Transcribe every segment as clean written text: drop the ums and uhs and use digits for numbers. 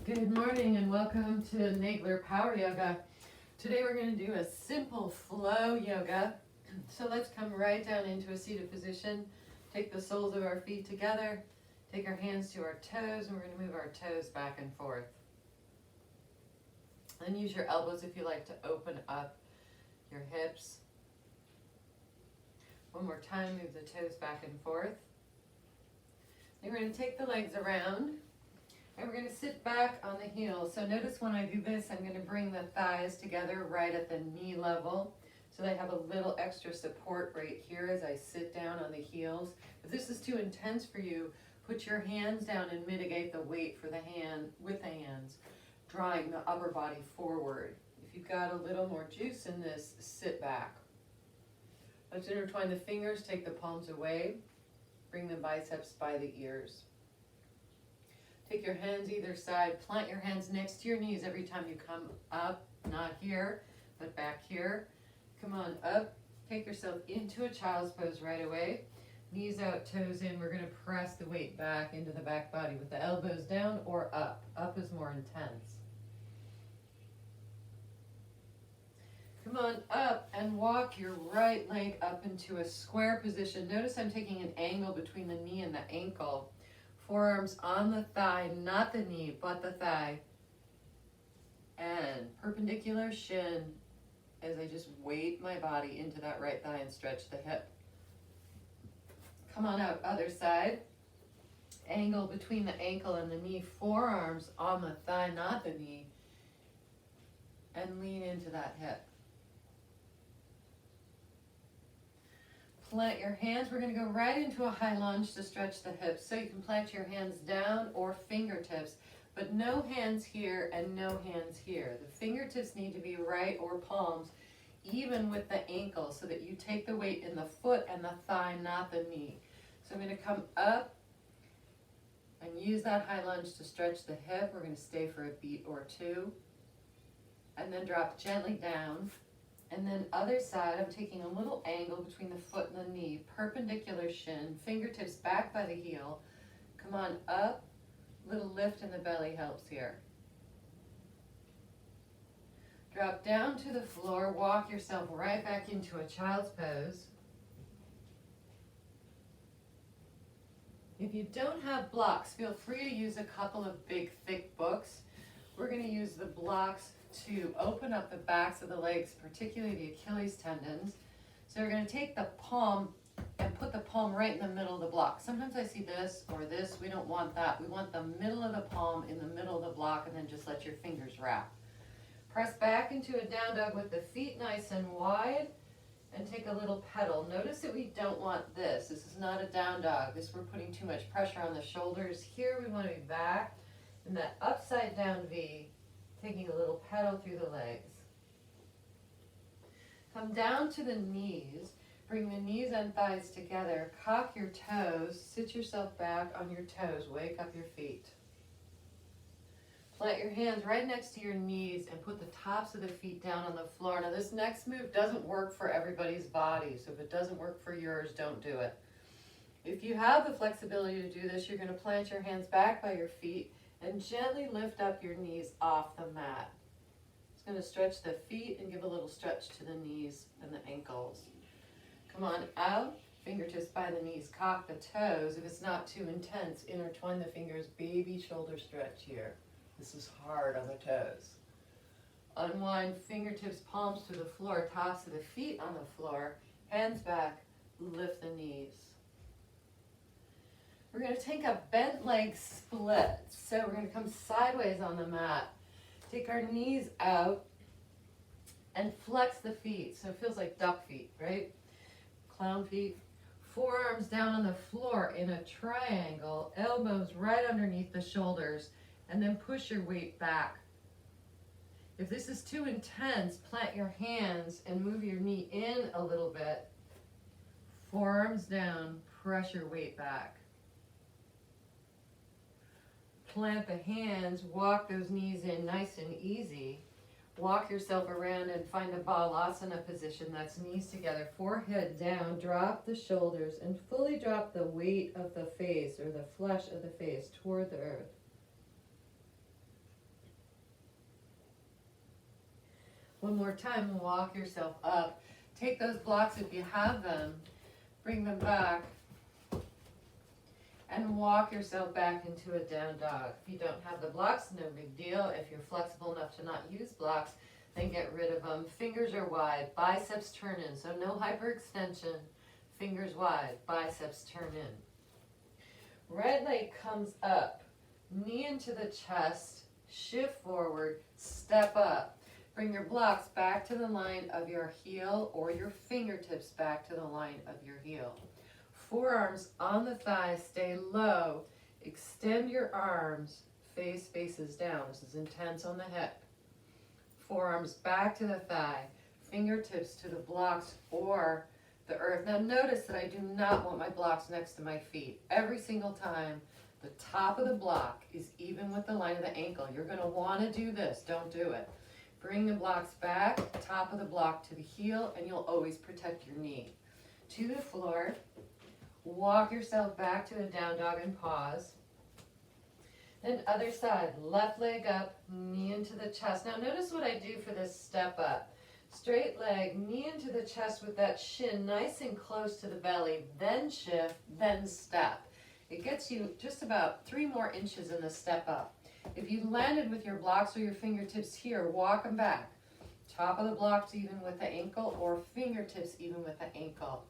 Good morning and welcome to Nagler Power Yoga. Today we're going to do a simple flow yoga. So let's come right down into a seated position. Take the soles of our feet together. Take our hands to our toes and we're going to move our toes back and forth. And use your elbows if you like to open up your hips. One more time, move the toes back and forth. Then we're going to take the legs around. And we're going to sit back on the heels. So notice when I do this, I'm going to bring the thighs together right at the knee level. So they have a little extra support right here as I sit down on the heels. If this is too intense for you, put your hands down and mitigate the weight for the hand with the hands, drawing the upper body forward. If you've got a little more juice in this, sit back. Let's intertwine the fingers, take the palms away, bring the biceps by the ears. Take your hands either side, plant your hands next to your knees every time you come up, not here, but back here. Come on up, take yourself into a child's pose right away. Knees out, toes in. We're going to press the weight back into the back body with the elbows down or up. Up is more intense. Come on up and walk your right leg up into a square position. Notice I'm taking an angle between the knee and the ankle. Forearms on the thigh, not the knee, but the thigh. And perpendicular shin as I just weight my body into that right thigh and stretch the hip. Come on out, other side. Angle between the ankle and the knee, forearms on the thigh, not the knee. And lean into that hip. Plant your hands. We're going to go right into a high lunge to stretch the hips. So you can plant your hands down or fingertips, but no hands here and no hands here. The fingertips need to be right or palms, even with the ankle, so that you take the weight in the foot and the thigh, not the knee. So I'm going to come up and use that high lunge to stretch the hip. We're going to stay for a beat or two, and then drop gently down. And then other side, I'm taking a little angle between the foot and the knee, perpendicular shin, fingertips back by the heel. Come on up, little lift in the belly helps here. Drop down to the floor, walk yourself right back into a child's pose. If you don't have blocks, feel free to use a couple of big, thick books. We're going to use the blocks to open up the backs of the legs, particularly the Achilles tendons. So we're going to take the palm and put the palm right in the middle of the block. Sometimes I see this or this. We don't want that. We want the middle of the palm in the middle of the block, and then just let your fingers wrap. Press back into a down dog with the feet nice and wide, and take a little pedal. Notice that we don't want this. This is not a down dog. We're putting too much pressure on the shoulders. Here we want to be back in that upside down V, taking a little pedal through the legs. Come down to the knees. Bring the knees and thighs together. Cock your toes. Sit yourself back on your toes. Wake up your feet. Plant your hands right next to your knees and put the tops of the feet down on the floor. Now this next move doesn't work for everybody's body, so if it doesn't work for yours, don't do it. If you have the flexibility to do this, you're going to plant your hands back by your feet and gently lift up your knees off the mat. It's going to stretch the feet and give a little stretch to the knees and the ankles. Come on out, fingertips by the knees, cock the toes. If it's not too intense, intertwine the fingers, baby shoulder stretch here. This is hard on the toes. Unwind fingertips, palms to the floor, tops of the feet on the floor, hands back, lift the knees. We're going to take a bent leg split. So we're going to come sideways on the mat. Take our knees out and flex the feet. So it feels like duck feet, right? Clown feet. Forearms down on the floor in a triangle. Elbows right underneath the shoulders. And then push your weight back. If this is too intense, plant your hands and move your knee in a little bit. Forearms down, press your weight back. Plant the hands, walk those knees in nice and easy. Walk yourself around and find a balasana position. That's knees together, forehead down, drop the shoulders, and fully drop the weight of the face or the flesh of the face toward the earth. One more time, walk yourself up. Take those blocks if you have them, bring them back, and walk yourself back into a down dog. If you don't have the blocks, no big deal. If you're flexible enough to not use blocks, then get rid of them. Fingers are wide, biceps turn in, so no hyperextension. Fingers wide, biceps turn in. Right leg comes up, knee into the chest, shift forward, step up. Bring your blocks back to the line of your heel or your fingertips back to the line of your heel. Forearms on the thighs, stay low. Extend your arms, face faces down. This is intense on the hip. Forearms back to the thigh, fingertips to the blocks or the earth. Now notice that I do not want my blocks next to my feet. Every single time, the top of the block is even with the line of the ankle. You're going to want to do this. Don't do it. Bring the blocks back, top of the block to the heel, and you'll always protect your knee. To the floor. Walk yourself back to a down dog and pause. Then other side, left leg up, knee into the chest. Now notice what I do for this step up. Straight leg, knee into the chest with that shin nice and close to the belly, then shift, then step. It gets you just about 3 more inches in the step up. If you landed with your blocks or your fingertips here, walk them back. Top of the blocks even with the ankle or fingertips even with the ankle.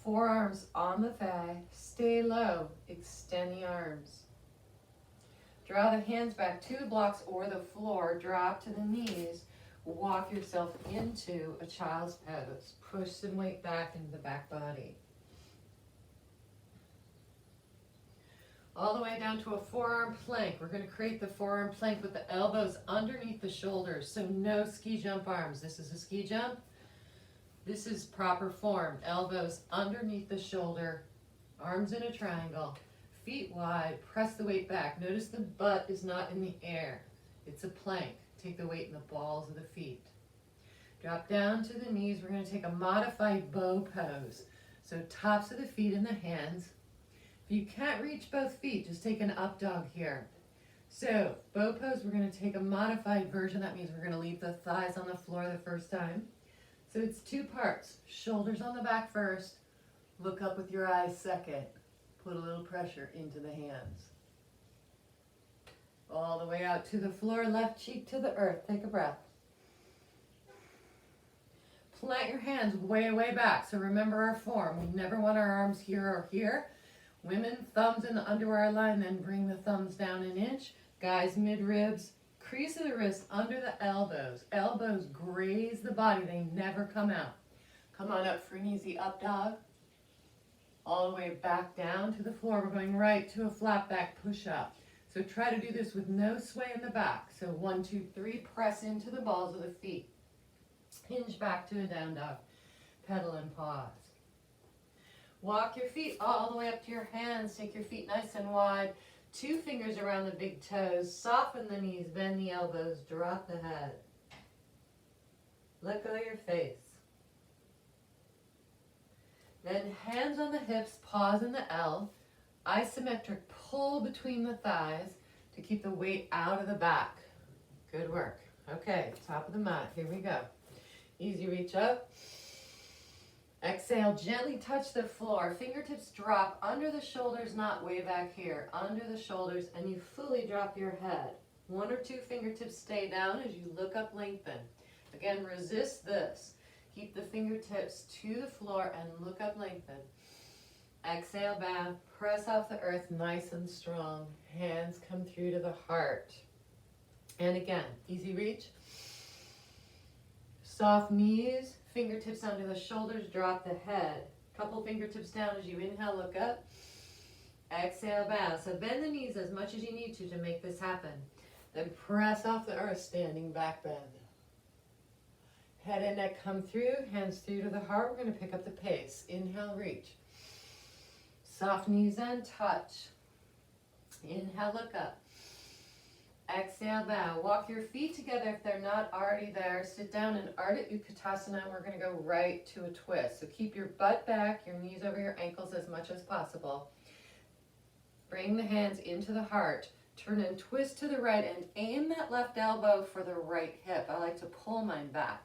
Forearms on the thigh, stay low, extend the arms. Draw the hands back to the blocks or the floor, drop to the knees, walk yourself into a child's pose. Push some weight back into the back body. All the way down to a forearm plank. We're going to create the forearm plank with the elbows underneath the shoulders, so no ski jump arms. This is a ski jump. This is proper form. Elbows underneath the shoulder, arms in a triangle, feet wide, press the weight back. Notice the butt is not in the air. It's a plank. Take the weight in the balls of the feet. Drop down to the knees. We're going to take a modified bow pose. So tops of the feet in the hands. If you can't reach both feet, just take an up dog here. So bow pose, we're going to take a modified version. That means we're going to leave the thighs on the floor the first time. So it's 2 parts. Shoulders on the back first. Look up with your eyes second. Put a little pressure into the hands. All the way out to the floor, left cheek to the earth. Take a breath. Plant your hands way, way back. So remember our form. We never want our arms here or here. Women, thumbs in the underwear line, then bring the thumbs down an inch. Guys, mid-ribs. Crease of the wrist under the elbows. Elbows graze the body. They never come out. Come on up for an easy up dog. All the way back down to the floor. We're going right to a flat back push up. So try to do this with no sway in the back. So 1, 2, 3, press into the balls of the feet. Hinge back to a down dog. Pedal and pause. Walk your feet all the way up to your hands. Take your feet nice and wide. 2 fingers around the big toes. Soften the knees, bend the elbows, drop the head. Let go of your face. Then hands on the hips, pause in the L. Isometric pull between the thighs to keep the weight out of the back. Good work. Okay, top of the mat. Here we go. Easy reach up. Exhale, gently touch the floor. Fingertips drop under the shoulders, not way back here. Under the shoulders, and you fully drop your head. 1 or 2 fingertips stay down as you look up, lengthen. Again, resist this. Keep the fingertips to the floor and look up, lengthen. Exhale, bow. Press off the earth, nice and strong. Hands come through to the heart. And again, easy reach. Soft knees. Fingertips under the shoulders, drop the head. Couple fingertips down as you inhale, look up. Exhale, bow. So bend the knees as much as you need to make this happen. Then press off the earth, standing back bend. Head and neck come through, hands through to the heart. We're going to pick up the pace. Inhale, reach. Soft knees and touch. Inhale, look up. Exhale, bow. Walk your feet together if they're not already there. Sit down in Ardha Utkatasana, and we're going to go right to a twist. So keep your butt back, your knees over your ankles as much as possible. Bring the hands into the heart. Turn and twist to the right and aim that left elbow for the right hip. I like to pull mine back.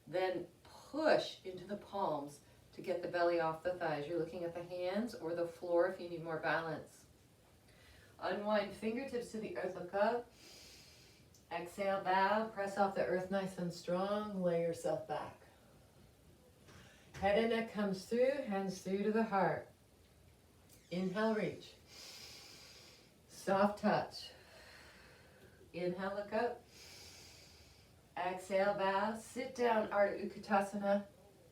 Then push into the palms to get the belly off the thighs. You're looking at the hands or the floor if you need more balance. Unwind fingertips to the earth, look up. Exhale, bow, press off the earth nice and strong, lay yourself back. Head and neck comes through, hands through to the heart. Inhale, reach. Soft touch. Inhale, look up. Exhale, bow. Sit down, Ardha Utkatasana,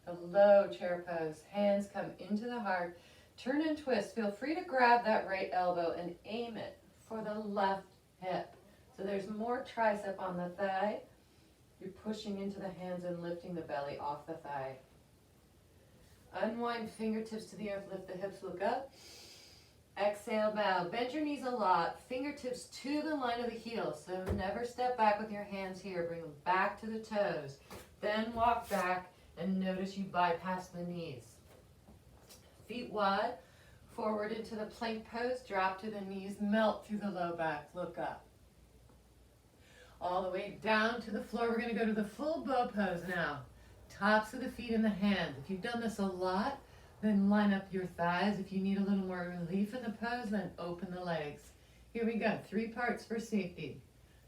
a low chair pose. Hands come into the heart. Turn and twist. Feel free to grab that right elbow and aim it for the left hip. So there's more tricep on the thigh. You're pushing into the hands and lifting the belly off the thigh. Unwind fingertips to the earth, lift the hips, look up. Exhale, bow. Bend your knees a lot. Fingertips to the line of the heels. So never step back with your hands here. Bring them back to the toes. Then walk back and notice you bypass the knees. Feet wide, forward into the plank pose. Drop to the knees, melt through the low back, look up. All the way down to the floor. We're going to go to the full bow pose now. Tops of the feet in the hands. If you've done this a lot, then line up your thighs. If you need a little more relief in the pose, then open the legs. Here we go. 3 parts for safety.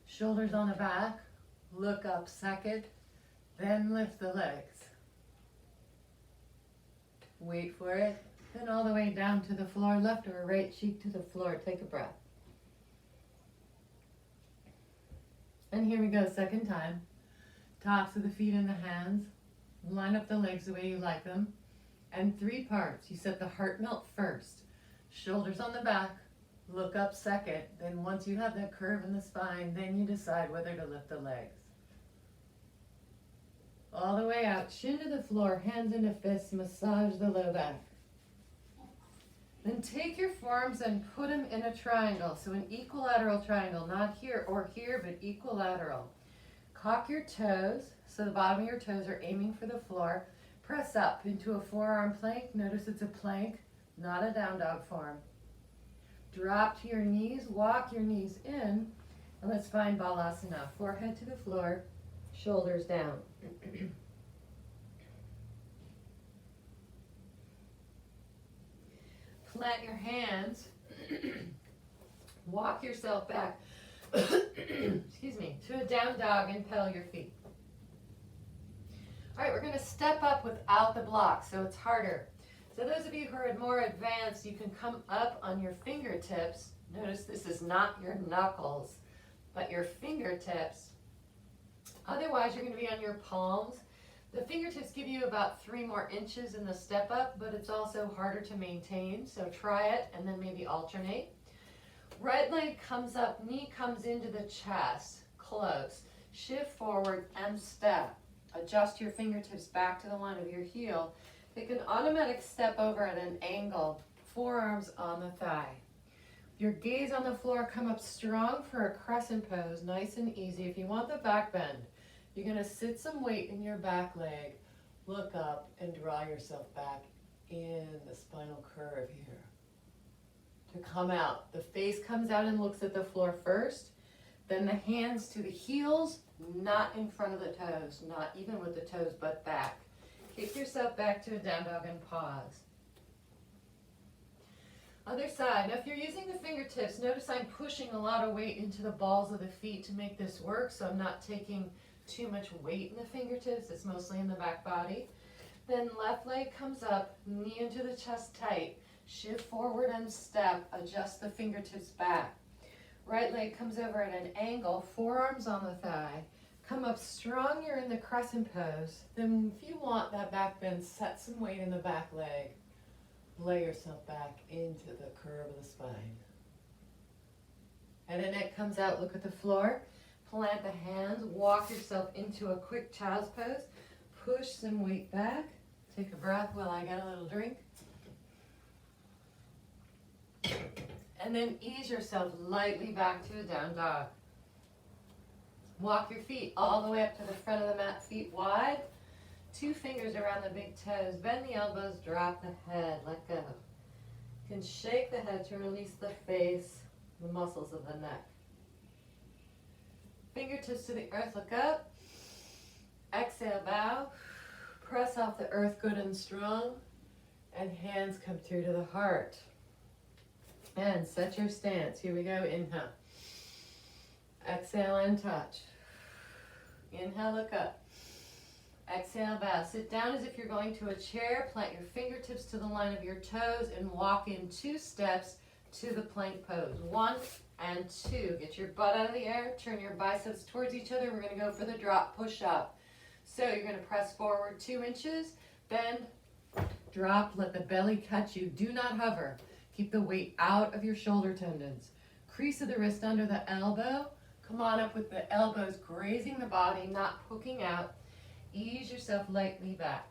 Shoulders on the back. Look up second. Then lift the legs. Wait for it. Then all the way down to the floor. Left or right cheek to the floor. Take a breath. And here we go. Second time. Tops of the feet in the hands. Line up the legs the way you like them. And 3 parts. You set the heart melt first. Shoulders on the back. Look up second. Then once you have that curve in the spine, then you decide whether to lift the legs. All the way out. Shin to the floor. Hands into fists. Massage the low back. Then take your forearms and put them in a triangle. So an equilateral triangle. Not here or here, but equilateral. Cock your toes. So the bottom of your toes are aiming for the floor. Press up into a forearm plank. Notice it's a plank, not a down dog form. Drop to your knees, walk your knees in, and let's find Balasana. Forehead to the floor, shoulders down. Plant your hands, walk yourself back, excuse me, to a down dog and pedal your feet. All right, we're going to step up without the block, so it's harder. So those of you who are more advanced, you can come up on your fingertips. Notice this is not your knuckles, but your fingertips. Otherwise, you're going to be on your palms. The fingertips give you about 3 more inches in the step up, but it's also harder to maintain. So try it and then maybe alternate. Right leg comes up, knee comes into the chest, close. Shift forward and step. Adjust your fingertips back to the line of your heel. Take an automatic step over at an angle, forearms on the thigh. Your gaze on the floor, come up strong for a crescent pose, nice and easy. If you want the back bend, you're going to sit some weight in your back leg, look up and draw yourself back in the spinal curve here. To come out, the face comes out and looks at the floor first, then the hands to the heels, not in front of the toes, not even with the toes, but back. Kick yourself back to a down dog and pause. Other side. Now if you're using the fingertips, notice I'm pushing a lot of weight into the balls of the feet to make this work, so I'm not taking too much weight in the fingertips. It's mostly in the back body. Then left leg comes up, knee into the chest tight. Shift forward and step. Adjust the fingertips back. Right leg comes over at an angle, forearms on the thigh. Come up strong, you're in the crescent pose. Then if you want that back bend, set some weight in the back leg. Lay yourself back into the curve of the spine. Head and neck comes out, look at the floor. Plant the hands, walk yourself into a quick child's pose. Push some weight back. Take a breath while I get a little drink. And then ease yourself lightly back to a down dog. Walk your feet all the way up to the front of the mat, feet wide. 2 fingers around the big toes. Bend the elbows, drop the head, let go. You can shake the head to release the face, the muscles of the neck. Fingertips to the earth, look up. Exhale, bow. Press off the earth good and strong. And hands come through to the heart. And set your stance. Here we go. Inhale. Exhale and touch. Inhale, look up. Exhale, bow. Sit down as if you're going to a chair. Plant your fingertips to the line of your toes and walk in 2 steps to the plank pose. 1 and 2. Get your butt out of the air. Turn your biceps towards each other. We're going to go for the drop push up. So you're going to press forward 2 inches. Bend. Drop. Let the belly catch you. Do not hover. Keep the weight out of your shoulder tendons. Crease of the wrist under the elbow. Come on up with the elbows grazing the body, not hooking out. Ease yourself lightly back.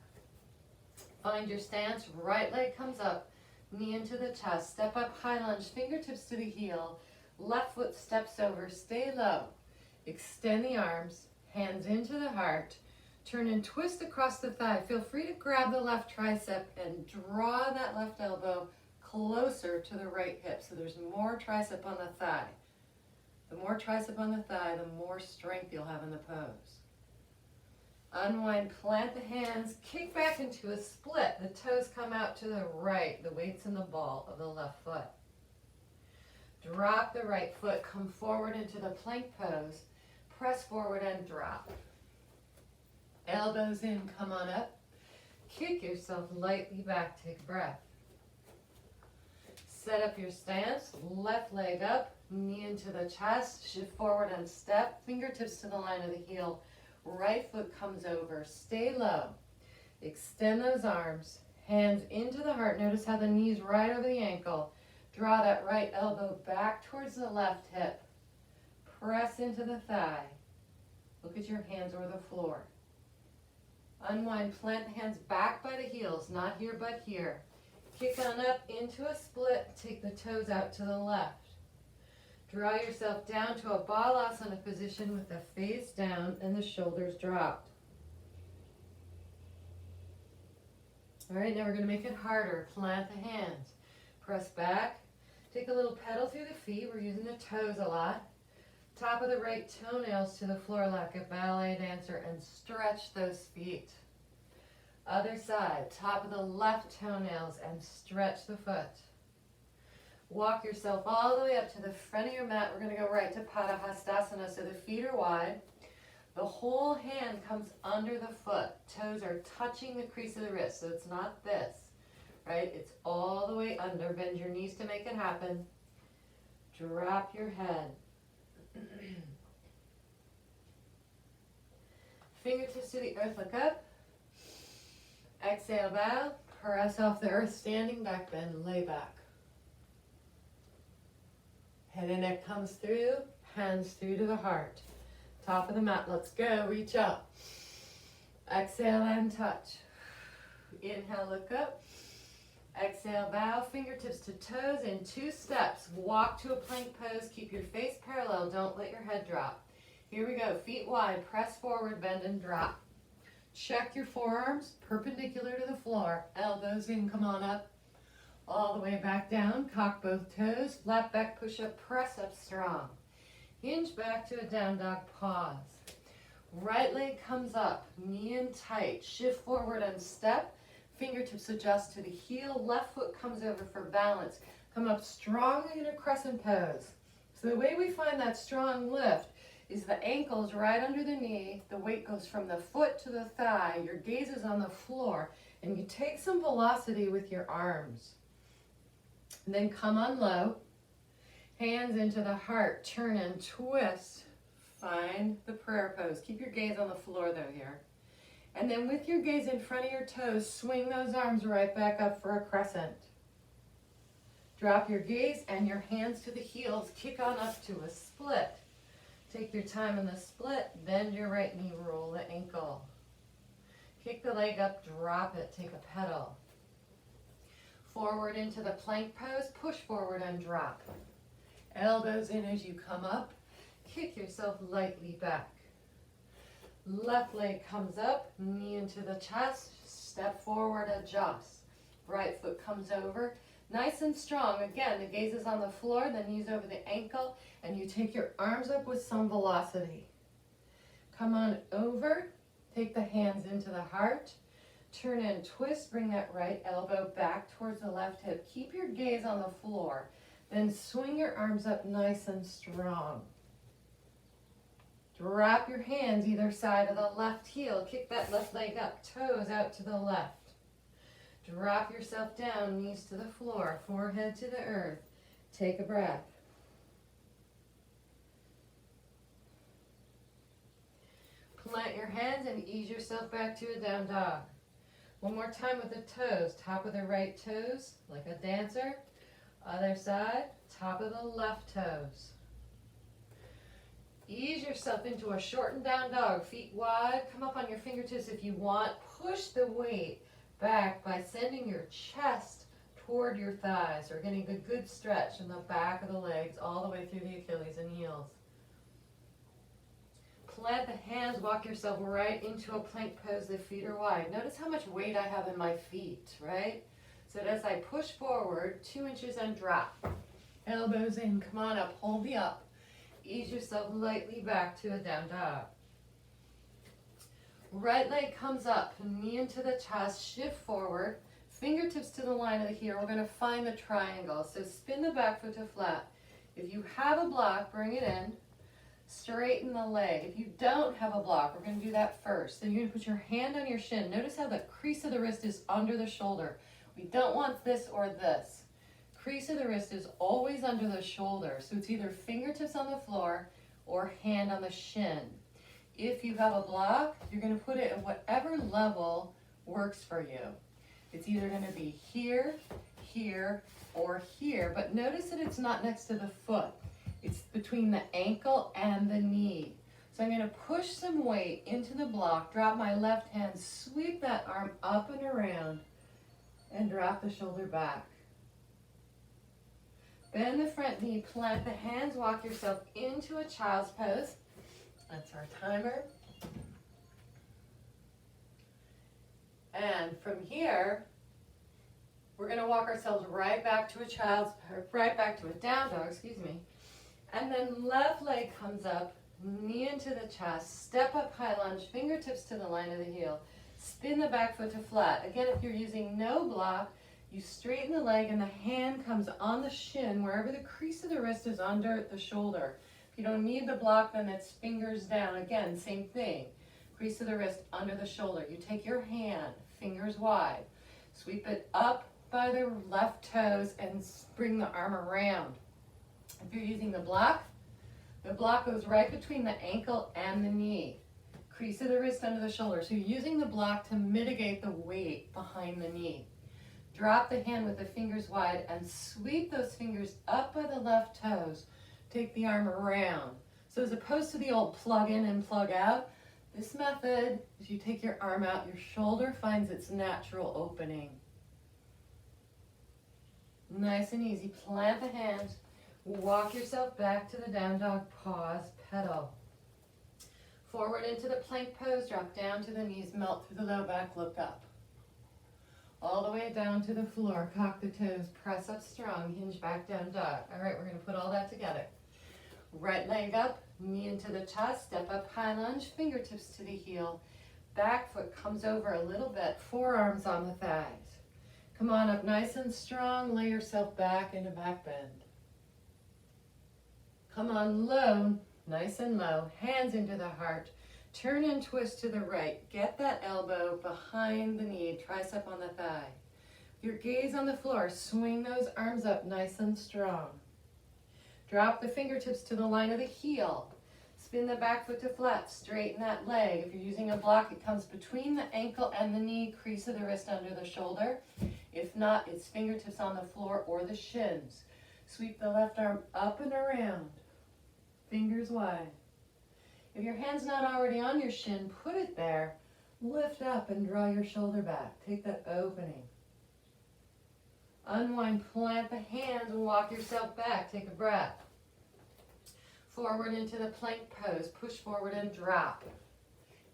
Find your stance. Right leg comes up. Knee into the chest. Step up, high lunge. Fingertips to the heel. Left foot steps over. Stay low. Extend the arms. Hands into the heart. Turn and twist across the thigh. Feel free to grab the left tricep and draw that left elbow closer to the right hip so there's more tricep on the thigh. The more tricep on the thigh, the more strength you'll have in the pose. Unwind, plant the hands, kick back into a split. The toes come out to the right. The weight's in the ball of the left foot. Drop the right foot, come forward into the plank pose. Press forward and drop. Elbows in, come on up. Kick yourself lightly back, take a breath. Set up your stance, left leg up, knee into the chest, shift forward and step, fingertips to the line of the heel. Right foot comes over, stay low. Extend those arms, hands into the heart. Notice how the knee's right over the ankle. Draw that right elbow back towards the left hip. Press into the thigh. Look at your hands or the floor. Unwind, plant the hands back by the heels, not here but here. Kick on up into a split, take the toes out to the left. Draw yourself down to a balasana position with the face down and the shoulders dropped. All right, now we're going to make it harder. Plant the hands. Press back. Take a little pedal through the feet. We're using the toes a lot. Top of the right toenails to the floor like a ballet dancer and stretch those feet. Other side, top of the left toenails and stretch the foot. Walk yourself all the way up to the front of your mat. We're going to go right to Padahastasana, so the feet are wide. The whole hand comes under the foot. Toes are touching the crease of the wrist, so it's not this, right? It's all the way under. Bend your knees to make it happen. Drop your head. Fingertips to the earth, look up. Exhale, bow. Press off the earth, standing back bend, lay back. Head and neck comes through, hands through to the heart. Top of the mat, let's go, reach up. Exhale and touch. Inhale, look up. Exhale, bow, fingertips to toes in 2 steps. Walk to a plank pose, keep your face parallel, don't let your head drop. Here we go, feet wide, press forward, bend and drop. Check your forearms, perpendicular to the floor. Elbows in, come on up. All the way back down, cock both toes, flat back push up, press up strong. Hinge back to a down dog, pause. Right leg comes up, knee in tight, shift forward and step. Fingertips adjust to the heel, left foot comes over for balance. Come up strongly in a crescent pose. So the way we find that strong lift is the ankles right under the knee, the weight goes from the foot to the thigh, your gaze is on the floor, and you take some velocity with your arms. And then come on low, hands into the heart, turn and twist. Find the prayer pose. Keep your gaze on the floor though here. And then with your gaze in front of your toes, swing those arms right back up for a crescent. Drop your gaze and your hands to the heels, kick on up to a split. Take your time in the split, bend your right knee, roll the ankle. Kick the leg up, drop it, take a pedal. Forward into the plank pose, push forward and drop. Elbows in as you come up, kick yourself lightly back. Left leg comes up, knee into the chest, step forward, adjust. Right foot comes over, nice and strong. Again, the gaze is on the floor, the knees over the ankle, and you take your arms up with some velocity. Come on over, take the hands into the heart, turn and twist, bring that right elbow back towards the left hip. Keep your gaze on the floor, then swing your arms up nice and strong. Drop your hands either side of the left heel, kick that left leg up, toes out to the left. Drop yourself down, knees to the floor, forehead to the earth. Take a breath. Plant your hands and ease yourself back to a down dog. One more time with the toes, top of the right toes, like a dancer. Other side, top of the left toes. Ease yourself into a shortened down dog, feet wide. Come up on your fingertips if you want. Push the weight back by sending your chest toward your thighs. We're getting a good stretch in the back of the legs all the way through the Achilles and heels. Plant the hands, walk yourself right into a plank pose. The feet are wide. Notice how much weight I have in my feet, right? So as I push forward, 2 inches and drop. Elbows in, come on up, hold the up. Ease yourself lightly back to a down dog. Right leg comes up, knee into the chest, shift forward, fingertips to the line of the heel. We're going to find the triangle. So spin the back foot to flat. If you have a block, bring it in. Straighten the leg. If you don't have a block, we're going to do that first. Then you're going to put your hand on your shin. Notice how the crease of the wrist is under the shoulder. We don't want this or this. Crease of the wrist is always under the shoulder. So it's either fingertips on the floor or hand on the shin. If you have a block, you're going to put it at whatever level works for you. It's either going to be here, here, or here. But notice that it's not next to the foot. It's between the ankle and the knee. So I'm going to push some weight into the block, drop my left hand, sweep that arm up and around, and drop the shoulder back. Bend the front knee, plant the hands, walk yourself into a child's pose. That's our timer. And from here, we're going to walk ourselves right back to a down dog, And then left leg comes up, knee into the chest, step up high lunge, fingertips to the line of the heel. Spin the back foot to flat. Again, if you're using no block, you straighten the leg and the hand comes on the shin wherever the crease of the wrist is under the shoulder. If you don't need the block, then it's fingers down. Again, same thing. Crease of the wrist under the shoulder. You take your hand, fingers wide, sweep it up by the left toes and bring the arm around. If you're using the block goes right between the ankle and the knee. Crease of the wrist under the shoulder. So you're using the block to mitigate the weight behind the knee. Drop the hand with the fingers wide and sweep those fingers up by the left toes. Take the arm around. So as opposed to the old plug in and plug out, this method, as you take your arm out, your shoulder finds its natural opening. Nice and easy. Plant the hands. Walk yourself back to the down dog. Pause, pedal. Forward into the plank pose. Drop down to the knees. Melt through the low back. Look up. All the way down to the floor. Cock the toes. Press up strong. Hinge back down dog. All right, we're going to put all that together. Right leg up. Knee into the chest. Step up high lunge. Fingertips to the heel. Back foot comes over a little bit. Forearms on the thighs. Come on up nice and strong. Lay yourself back into back bend. Come on low, nice and low. Hands into the heart. Turn and twist to the right. Get that elbow behind the knee, tricep on the thigh. Your gaze on the floor. Swing those arms up nice and strong. Drop the fingertips to the line of the heel. Spin the back foot to flat. Straighten that leg. If you're using a block, it comes between the ankle and the knee, crease of the wrist under the shoulder. If not, it's fingertips on the floor or the shins. Sweep the left arm up and around. Fingers wide. If your hand's not already on your shin, put it there. Lift up and draw your shoulder back. Take that opening. Unwind, plant the hands and walk yourself back. Take a breath. Forward into the plank pose. Push forward and drop.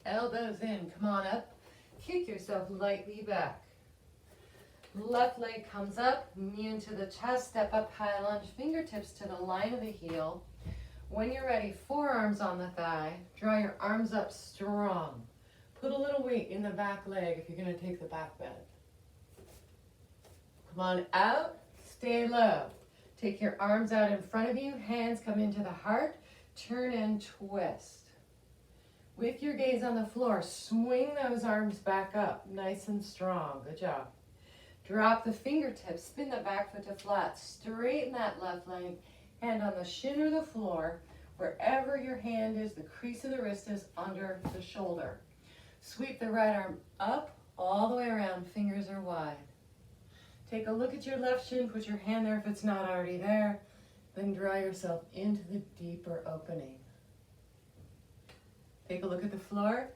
Elbows in. Come on up. Kick yourself lightly back. Left leg comes up. Knee into the chest. Step up high lunge. Fingertips to the line of the heel. When you're ready, forearms on the thigh. Draw your arms up strong. Put a little weight in the back leg if you're going to take the back bend. Come on out, stay low. Take your arms out in front of you, hands come into the heart, turn and twist. With your gaze on the floor, swing those arms back up, nice and strong. Good job. Drop the fingertips, spin the back foot to flat, straighten that left leg, hand on the shin or the floor, wherever your hand is, the crease of the wrist is under the shoulder. Sweep the right arm up, all the way around, fingers are wide. Take a look at your left shin, put your hand there if it's not already there, then draw yourself into the deeper opening. Take a look at the floor,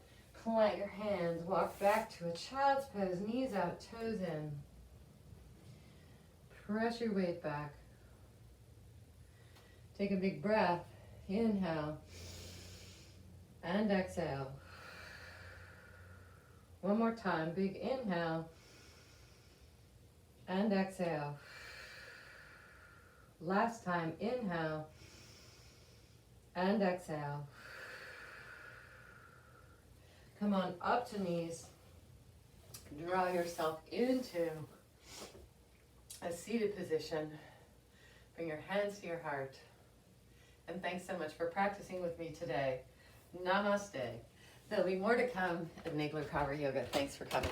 plant your hands, walk back to a child's pose, knees out, toes in. Press your weight back. Take a big breath, inhale, and exhale. One more time, big inhale, and exhale. Last time, inhale, and exhale. Come on up to knees. Draw yourself into a seated position. Bring your hands to your heart. And thanks so much for practicing with me today. Namaste. There'll be more to come at Nagler Power Yoga. Thanks for coming.